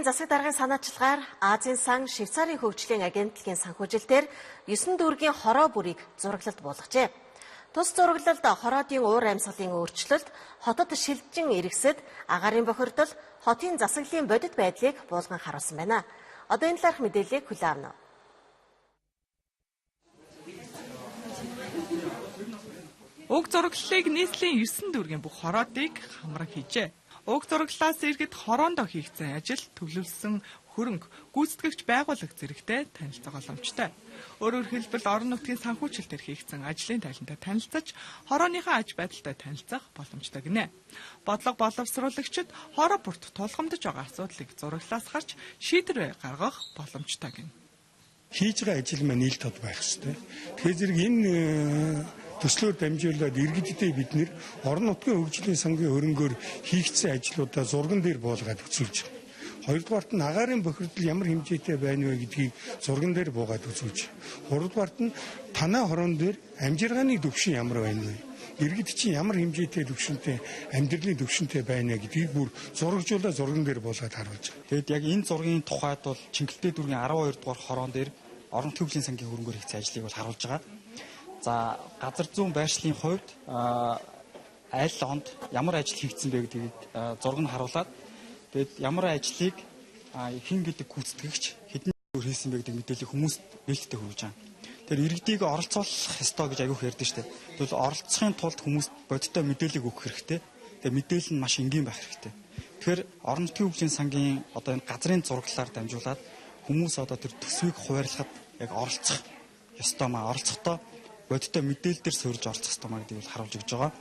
засаг даргын санаачлагаар Азийн сан Швейцарын хөгжлийн агентлагийн санхүүжилтээр 9 дүүргийн хороо бүрийг зураглалт болгожээ. Тус зураглалд хороодын уур амьсгалын өөрчлөлт, хотод шилжин иргэсэд агаарын бохирдол, хотын засаглалын бодит байдлыг буулган харуулсан байна. Одоо энэ талаарх мэдээллийг хүлээн авна. Уг зураглалыг нийслэлийн 9 дүүргийн бүх хороодыг хамран хийжээ. Уг зураглалаас иргэд хороондоо хийгдсэн ажил, төвлөрсөн хөрөнгө, гүйцэтгэгч байгууллага зэрэгтэй танилцах боломжтой. Өөрөөр хэлбэл орон нутгийн санхүүжилтээр хийгдсэн ажлын тайлантай танилцаж, хорооныхаа аж байдалтай танилцах боломжтой гинэ. Бодлого боловсруулагчид хороо бүрт тулгамдж байгаа асуудлыг зураглалаас харж шийдвэр гаргах боломжтой гинэ. Хийж байгаа ажил маань ил тод байх ёстой. Тэгэхээр зэрэг энэ төслөөр дамжуулаад иргэдэд бид нэр орон нутгийн хөгжлийн сангийн хөрөнгөөр хийгдсэн ажлуудаа зурган дээр буулгаад үзүүлж байна. Хоёрдугаарт нь агаарын бохирдол ямар хэмжээтэй байна вэ гэдгийг зурган дээр буугаад үзүүлж. Гуравдугаарт нь танай хороон дээр амжиргааны түвшин ямар байна вэ? Иргэд чинь ямар хэмжээтэй түвшинтэй амьдралын түвшинтэй байна гэдгийг бүр зурагжуулаад зурган дээр буулгаад харуулж байгаа. Тэгэд яг энэ зургийн тухайд бол Чингэлтэй дүүргийн 12 дугаар хороон дээр орон нутгийн хөгжлийн сангийн хөрөнгөөр хийгдсэн ажлыг бол харуулж байгаа. За газар зүүн байршлын хувьд аль онд ямар ажил хийгдсэн бэ гэдгийг зураг нь харуулад тэгээд ямар ажлыг хэн гэдэг гүйцэтгэгч хэдэн зүгээр хийсэн бэ гэдэг мэдээллийг хүмүүст нээлттэй хүргэж байгаа. Тэгэхээр иргэдийг оролцуулах ёстой гэж аягүй ярьдэн штэ. Тэгвэл оролцохын тулд хүмүүст бодиттой мэдээлэл өгөх хэрэгтэй. Тэгээд мэдээлэл нь маш энгийн байх хэрэгтэй. Тэгэхээр орон нутгийн хөгжлийн сангийн одоо энэ газрын зураглалаар дамжуулаад хүмүүс одоо тэр төсвийг хуваарлахад яг оролцох ёстой маа оролцохдоо бодиттой мэдээлэл дээр суурьж оролцох ёстой маа гэдгийг харуулж өгч байгаа.